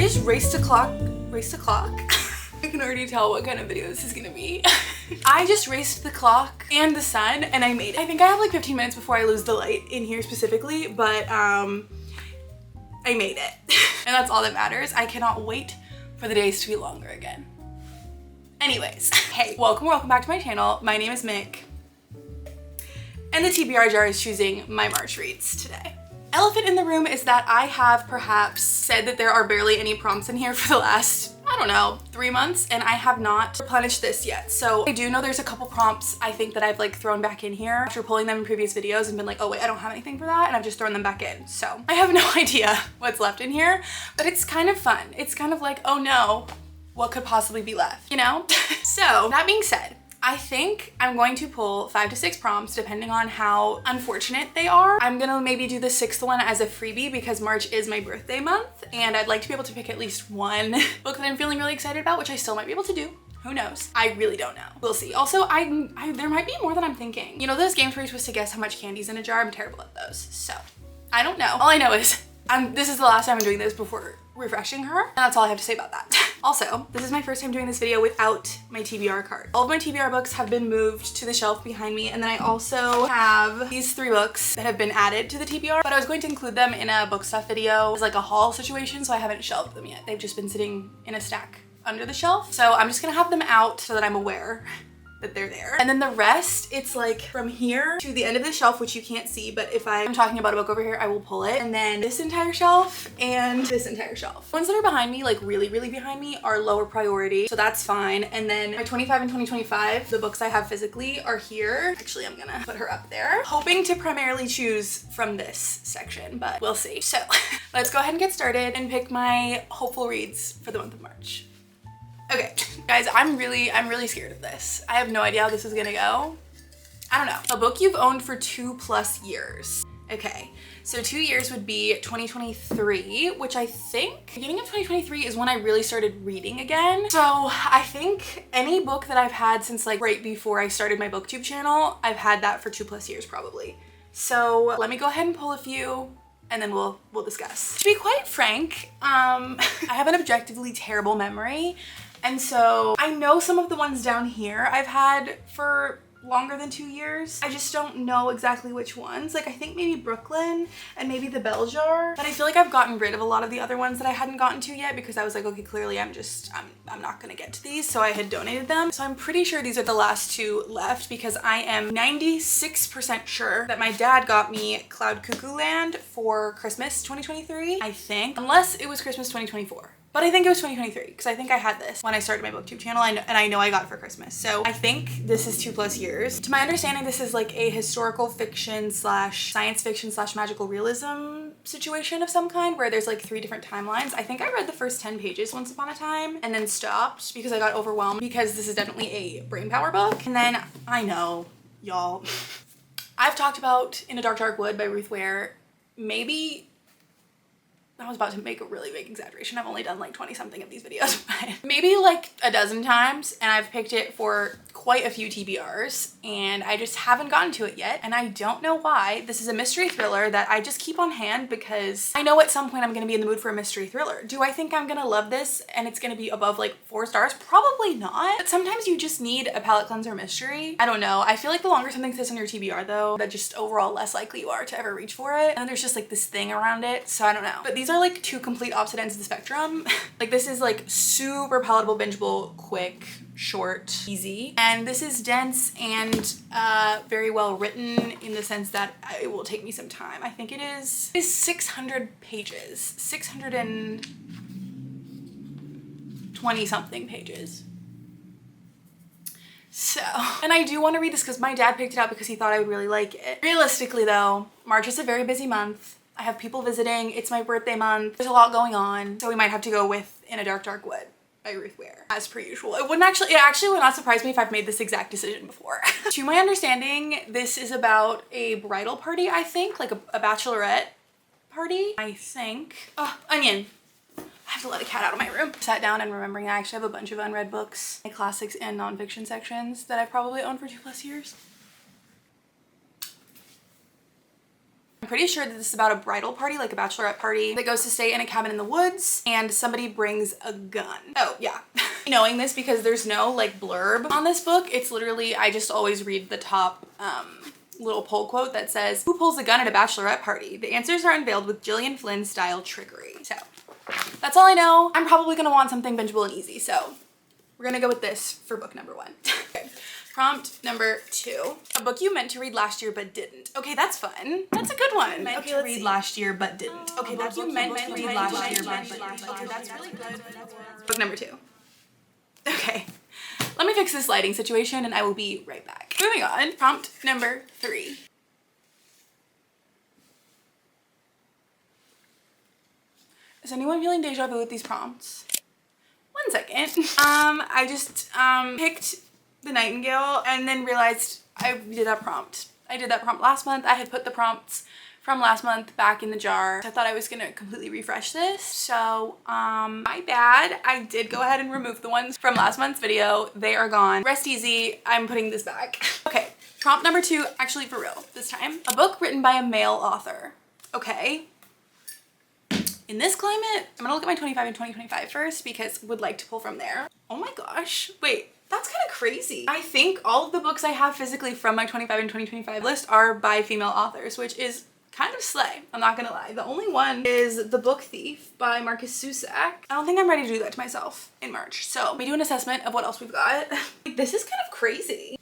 just raced a clock. I can already tell what kind of video this is gonna be. I just raced the clock and the sun and I made it. I think I have like 15 minutes before I lose the light in here specifically, but I made it. And that's all that matters. I cannot wait for the days to be longer again. Anyways, hey, welcome back to my channel. My name is Mick. And the TBR jar is choosing my March reads today. Elephant in the room is that I have perhaps said that there are barely any prompts in here for the last, I don't know, 3 months, and I have not replenished this yet. So I do know there's a couple prompts I think that I've like thrown back in here after pulling them in previous videos and been like, oh wait, I don't have anything for that, and I've just thrown them back in. So I have no idea what's left in here, but it's kind of fun. It's kind of like, oh no, what could possibly be left, you know? So that being said, I think I'm going to pull 5 to 6 prompts depending on how unfortunate they are. I'm gonna maybe do the 6th one as a freebie because March is my birthday month and I'd like to be able to pick at least one book that I'm feeling really excited about, which I still might be able to do. Who knows? I really don't know. We'll see. Also, there might be more than I'm thinking. You know those games where you're supposed to guess how much candy's in a jar? I'm terrible at those. So I don't know. All I know is this is the last time I'm doing this before refreshing her, and that's all I have to say about that. Also, this is my first time doing this video without my TBR card. All of my TBR books have been moved to the shelf behind me, and then I also have these 3 books that have been added to the TBR, but I was going to include them in a book stuff video as like a haul situation, so I haven't shelved them yet. They've just been sitting in a stack under the shelf. So I'm just gonna have them out so that I'm aware that they're there. And then the rest, it's like from here to the end of the shelf, which you can't see, but if I'm talking about a book over here, I will pull it. And then this entire shelf and this entire shelf. The ones that are behind me, like really behind me, are lower priority, so that's fine. And then my 25 and 2025, the books I have physically, are here. Actually, I'm gonna put her up there, hoping to primarily choose from this section, but we'll see. So let's go ahead and get started and pick my hopeful reads for the month of March. Okay, guys, I'm really scared of this. I have no idea how this is gonna go. I don't know. A book you've owned for 2+ years. Okay, so 2 years would be 2023, which I think beginning of 2023 is when I really started reading again. So I think any book that I've had since like right before I started my booktube channel, I've had that for 2+ years probably. So let me go ahead and pull a few and then we'll discuss. To be quite frank, I have an objectively terrible memory. And so I know some of the ones down here I've had for longer than 2 years. I just don't know exactly which ones. Like I think maybe Brooklyn and maybe the Bell Jar. But I feel like I've gotten rid of a lot of the other ones that I hadn't gotten to yet because I was like, okay, clearly I'm not gonna get to these. So I had donated them. So I'm pretty sure these are the last 2 left because I am 96% sure that my dad got me Cloud Cuckoo Land for Christmas 2023, I think. Unless it was Christmas 2024. But I think it was 2023 because I think I had this when I started my booktube channel and I know I got it for Christmas. So I think this is 2+ years. To my understanding, this is like a historical fiction / science fiction / magical realism situation of some kind where there's like 3 different timelines. I think I read the first 10 pages once upon a time and then stopped because I got overwhelmed because this is definitely a brainpower book. And then I know, y'all, I've talked about In a Dark Wood by Ruth Ware, maybe, I was about to make a really big exaggeration. I've only done like 20 something of these videos, but maybe like a dozen times, and I've picked it for quite a few TBRs and I just haven't gotten to it yet. And I don't know why. This is a mystery thriller that I just keep on hand because I know at some point I'm gonna be in the mood for a mystery thriller. Do I think I'm gonna love this and it's gonna be above like 4 stars? Probably not. But sometimes you just need a palate cleanser mystery. I don't know. I feel like the longer something sits on your TBR though, that just overall less likely you are to ever reach for it. And then there's just like this thing around it. So I don't know. But these are like 2 complete opposite ends of the spectrum. Like this is like super palatable, bingeable, quick, short, easy. And this is dense and very well written in the sense that it will take me some time. I think it is 600 pages, 620 something pages. So, and I do want to read this because my dad picked it out because he thought I would really like it. Realistically though, March is a very busy month. I have people visiting, it's my birthday month, there's a lot going on, so we might have to go with In a Dark Wood by Ruth Ware, as per usual. It actually would not surprise me if I've made this exact decision before. To my understanding, this is about a bridal party, I think, like a bachelorette party, I think. Oh, onion. I have to let a cat out of my room. Sat down and remembering I actually have a bunch of unread books, my classics and nonfiction sections that I've probably owned for 2+ years. I'm pretty sure that this is about a bridal party, like a bachelorette party, that goes to stay in a cabin in the woods and somebody brings a gun. Oh yeah. Knowing this because there's no like blurb on this book, it's literally, I just always read the top little poll quote that says, "Who pulls a gun at a bachelorette party? The answers are unveiled with Gillian Flynn style trickery." So that's all I know. I'm probably gonna want something bingeable and easy, so we're gonna go with this for book number 1. Okay. Prompt number 2. A book you meant to read last year but didn't. Okay, that's fun. That's a good one. Meant to read last year but didn't. Okay, that's you meant to read last year but didn't. Okay, that's really good. Book number 2. Okay. Let me fix this lighting situation and I will be right back. Moving on, prompt number 3. Is anyone feeling deja vu with these prompts? 1 second. I just picked the Nightingale and then realized I did that prompt. I did that prompt last month. I had put the prompts from last month back in the jar. I thought I was gonna completely refresh this. So, my bad. I did go ahead and remove the ones from last month's video. They are gone. Rest easy, I'm putting this back. Okay, prompt number 2, actually for real this time. A book written by a male author. Okay. In this climate, I'm gonna look at my 25 and 2025 first because would like to pull from there. Oh my gosh, wait. That's kind of crazy. I think all of the books I have physically from my 25 and 2025 list are by female authors, which is kind of slay, I'm not gonna lie. The only one is The Book Thief by Marcus Zusak. I don't think I'm ready to do that to myself in March. So we do an assessment of what else we've got. This is kind of crazy.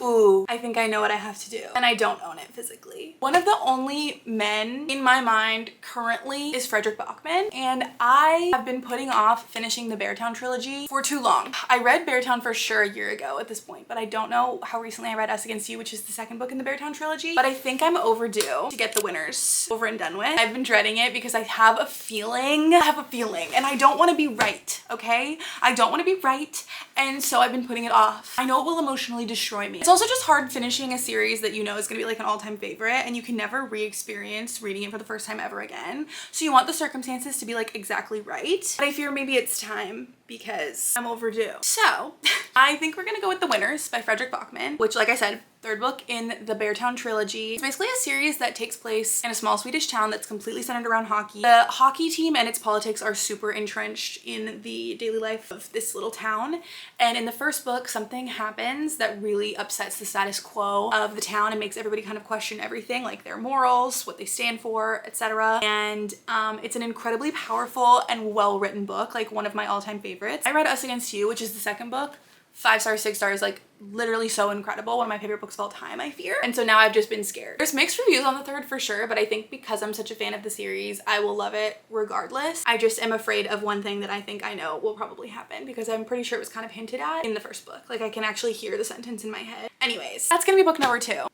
Ooh, I think I know what I have to do. And I don't own it physically. One of the only men in my mind currently is Fredrik Backman, and I have been putting off finishing the Beartown trilogy for too long. I read Beartown for sure a year ago at this point, but I don't know how recently I read Us Against You, which is the second book in the Beartown trilogy, but I think I'm overdue to get the winners over and done with. I've been dreading it because I have a feeling, and I don't want to be right, okay? I don't want to be right, and so I've been putting it off. I know it will emotionally destroy me. It's also just hard finishing a series that you know is gonna be like an all-time favorite and you can never re-experience reading it for the first time ever again. So you want the circumstances to be like exactly right. But I fear maybe it's time because I'm overdue. So I think we're gonna go with The Winners by Fredrik Backman, which, like I said, 3rd book in the Beartown trilogy. It's basically a series that takes place in a small Swedish town that's completely centered around hockey. The hockey team and its politics are super entrenched in the daily life of this little town. And in the 1st book, something happens that really upsets the status quo of the town and makes everybody kind of question everything, like their morals, what they stand for, etc. And it's an incredibly powerful and well-written book, like one of my all-time favorites. I read Us Against You, which is the 2nd book. 5 stars, 6 stars, like literally so incredible. One of my favorite books of all time, I fear. And so now I've just been scared. There's mixed reviews on the 3rd for sure, but I think because I'm such a fan of the series, I will love it regardless. I just am afraid of one thing that I think I know will probably happen because I'm pretty sure it was kind of hinted at in the 1st book. Like I can actually hear the sentence in my head. Anyways, that's gonna be book number 2.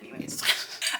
Anyways.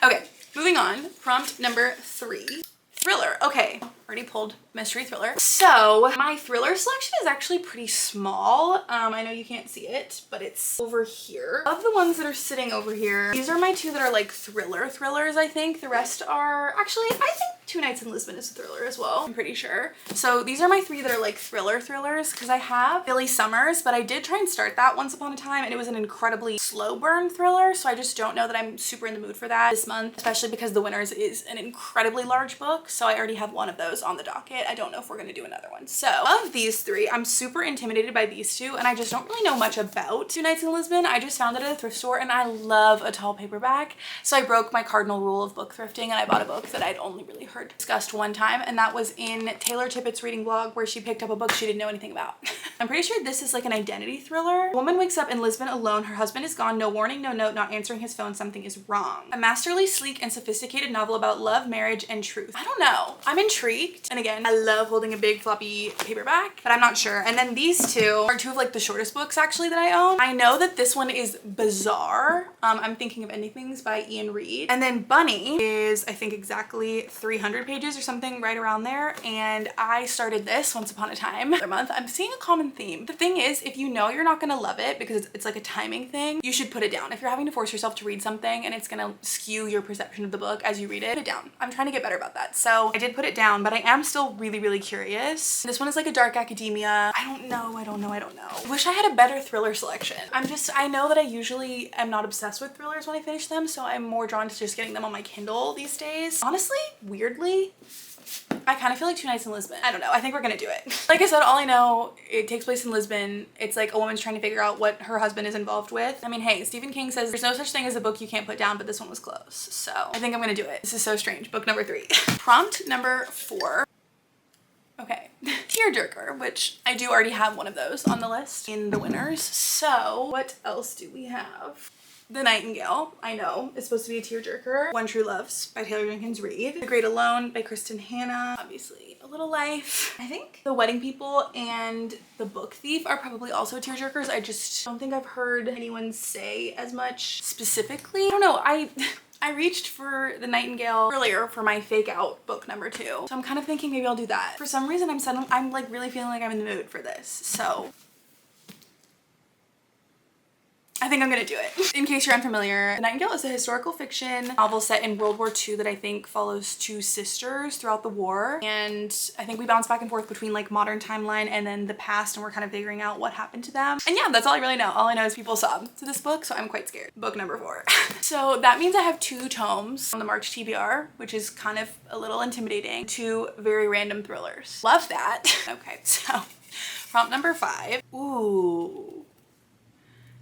Okay, moving on. Prompt number 3. Thriller. Okay, already pulled mystery thriller. So my thriller selection is actually pretty small. I know you can't see it, but it's over here. Of the ones that are sitting over here, these are my 2 that are like thrillers, I think. The rest are actually, I think 2 Nights in Lisbon is a thriller as well, I'm pretty sure. So these are my 3 that are like thrillers because I have Billy Summers, but I did try and start that once upon a time and it was an incredibly slow burn thriller, so I just don't know that I'm super in the mood for that this month, especially because The Winners is an incredibly large book, so I already have one of those on the docket. I don't know if we're gonna do another one. So of these 3, I'm super intimidated by these 2 and I just don't really know much about 2 Nights in Lisbon. I just found it at a thrift store and I love a tall paperback. So I broke my cardinal rule of book thrifting and I bought a book that I'd only really heard discussed one time, and that was in Taylor Tippett's reading blog where she picked up a book she didn't know anything about. I'm pretty sure this is like an identity thriller. A woman wakes up in Lisbon alone. Her husband is gone. No warning, no note, not answering his phone. Something is wrong. A masterly, sleek, and sophisticated novel about love, marriage, and truth. I don't know. I'm intrigued. And again, I love holding a big floppy paperback, but I'm not sure. And then these 2 are 2 of like the shortest books actually that I own. I know that this one is Bizarre. I'm Thinking of Ending Things by Ian Reid. And then Bunny is, I think, exactly 300 pages or something right around there. And I started this once upon a time. Another month. I'm seeing a common theme. The thing is, if you know you're not gonna love it because it's like a timing thing, you should put it down. If you're having to force yourself to read something and it's gonna skew your perception of the book as you read it, put it down. I'm trying to get better about that. So I did put it down, but I I am still really, really curious. This one is like a dark academia. I don't know. Wish I had a better thriller selection. I know that I usually am not obsessed with thrillers when I finish them, so I'm more drawn to just getting them on my Kindle these days. Honestly, weirdly, I kind of feel like Two Nights in Lisbon. I don't know. I think we're gonna do it. Like I said, all I know, it takes place in Lisbon. It's like a woman's trying to figure out what her husband is involved with. I mean, hey, Stephen King says there's no such thing as a book you can't put down, but this one was close. So I think I'm gonna do it. This is so strange. Book number 3. Prompt number 4. Okay, tearjerker, which I do already have one of those on the list in the winners. So what else do we have? The Nightingale, I know, is supposed to be a tearjerker. One True Loves by Taylor Jenkins Reid. The Great Alone by Kristtin. Obviously, A Little Life. I think The Wedding People and The Book Thief are probably also tearjerkers. I just don't think I've heard anyone say as much specifically. I don't know, I reached for The Nightingale earlier for my fake out book number 2. So I'm kind of thinking maybe I'll do that. For some reason, I'm like really feeling like I'm in the mood for this. So I think I'm gonna do it. In case you're unfamiliar, The Nightingale is a historical fiction novel set in World War II that I think follows 2 sisters throughout the war. And I think we bounce back and forth between like modern timeline and then the past, and we're kind of figuring out what happened to them. And yeah, that's all I really know. All I know is people sob to this book, so I'm quite scared. Book number 4. So that means I have 2 tomes on the March TBR, which is kind of a little intimidating. 2 very random thrillers. Love that. Okay, so prompt number 5. Ooh.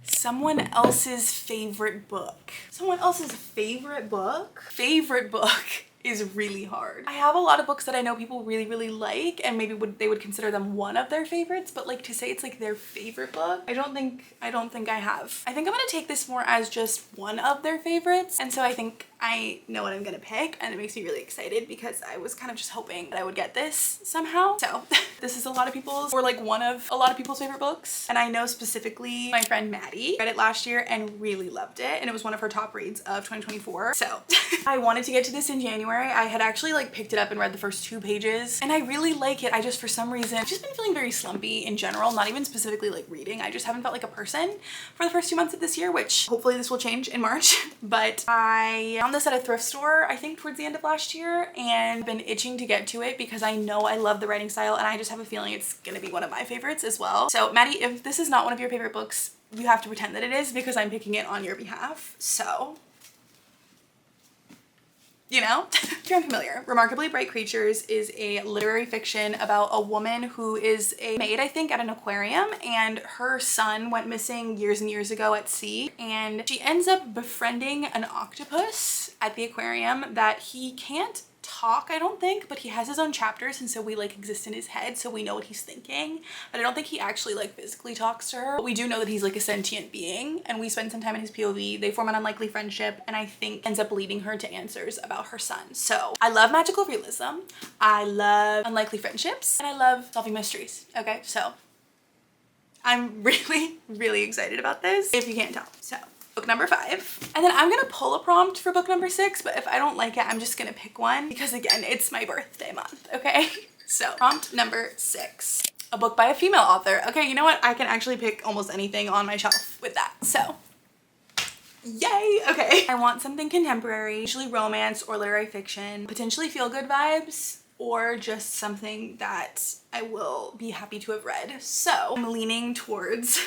Someone else's favorite book. Someone else's favorite book? Favorite book is really hard. I have a lot of books that I know people really, really like, and maybe they would consider them one of their favorites, but like to say it's like their favorite book, I don't think I have. I think I'm gonna take this more as just one of their favorites, and so I think I know what I'm gonna pick, and it makes me really excited because I was kind of just hoping that I would get this somehow. So this is a lot of people's, or like one of a lot of people's favorite books, and I know specifically my friend Maddie read it last year and really loved it, and it was one of her top reads of 2024. So I wanted to get to this in January. I had actually like picked it up and read the first 2 pages, and I really like it. I just, for some reason, I've just been feeling very slumpy in general, not even specifically like reading. I just haven't felt like a person for the first 2 months of this year, which hopefully this will change in March. But I found this at a thrift store, I think towards the end of last year, and been itching to get to it because I know I love the writing style, and I just have a feeling it's gonna be one of my favorites as well. So Maddie, if this is not one of your favorite books, you have to pretend that it is because I'm picking it on your behalf. So, you know? If you're unfamiliar, Remarkably Bright Creatures is a literary fiction about a woman who is a maid, I think, at an aquarium, and her son went missing years and years ago at sea, and she ends up befriending an octopus at the aquarium that he can't talk, I don't think, but he has his own chapters, and so we like exist in his head, so we know what he's thinking, but I don't think he actually like physically talks to her. But we do know that he's like a sentient being, and we spend some time in his POV. They form an unlikely friendship, and I think ends up leading her to answers about her son. So I love magical realism, I love unlikely friendships, and I love solving mysteries. Okay, so I'm really, really excited about this, if you can't tell. So book number 5. And then I'm gonna pull a prompt for book number 6, but if I don't like it, I'm just gonna pick one because again, it's my birthday month, okay? So prompt number 6, a book by a female author. Okay, you know what? I can actually pick almost anything on my shelf with that, so yay, okay. I want something contemporary, usually romance or literary fiction, potentially feel-good vibes, or just something that I will be happy to have read. So I'm leaning towards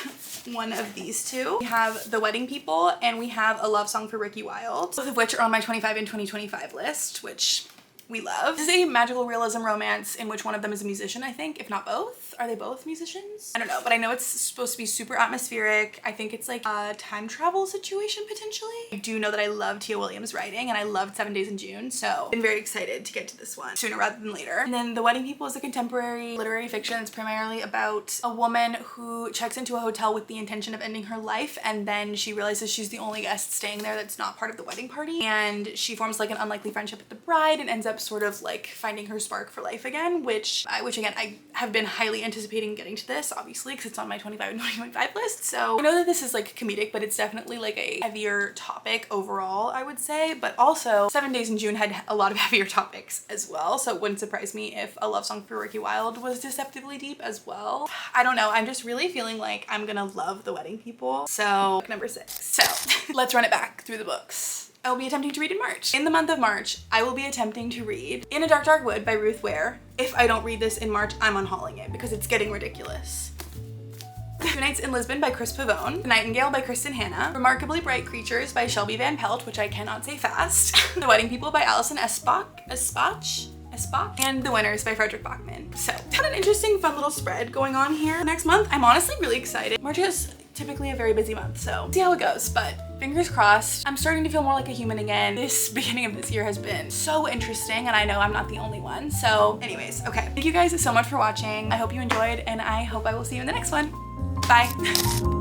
one of these 2. We have The Wedding People and we have A Love Song for Ricky Wilde, both of which are on my 25 and 2025 list, which we love. This is a magical realism romance in which one of them is a musician, I think, if not both. Are they both musicians? I don't know, but I know it's supposed to be super atmospheric. I think it's like a time travel situation, potentially. I do know that I love Tia Williams' writing, and I loved 7 Days in June, so I'm very excited to get to this one sooner rather than later. And then The Wedding People is a contemporary literary fiction. It's primarily about a woman who checks into a hotel with the intention of ending her life, and then she realizes she's the only guest staying there that's not part of the wedding party, and she forms like an unlikely friendship with the bride and ends up sort of like finding her spark for life again, which again, I have been highly anticipating getting to this, obviously, because it's on my 25 and 2025 list. So I know that this is like comedic, but it's definitely like a heavier topic overall, I would say. But also 7 Days in June had a lot of heavier topics as well, so it wouldn't surprise me if A Love Song for Ricky Wilde was deceptively deep as well. I don't know, I'm just really feeling like I'm gonna love The Wedding People. So book number 6. So let's run it back through the books. I will be attempting to read in March. In the month of March, I will be attempting to read In a Dark Dark Wood by Ruth Ware. If I don't read this in March, I'm unhauling it because it's getting ridiculous. Two Nights in Lisbon by Chris Pavone, Nightingale by Kristtin, Remarkably Bright Creatures by Shelby Van Pelt, which I cannot say fast, The Wedding People by Alison, espach, and The Winners by Fredrik backman. So, had an interesting, fun little spread going on here. Next month, I'm honestly really excited. March is typically a very busy month, so see how it goes, but fingers crossed. I'm starting to feel more like a human again. This beginning of this year has been so interesting, and I know I'm not the only one. So anyways, okay. Thank you guys so much for watching. I hope you enjoyed, and I hope I will see you in the next one. Bye.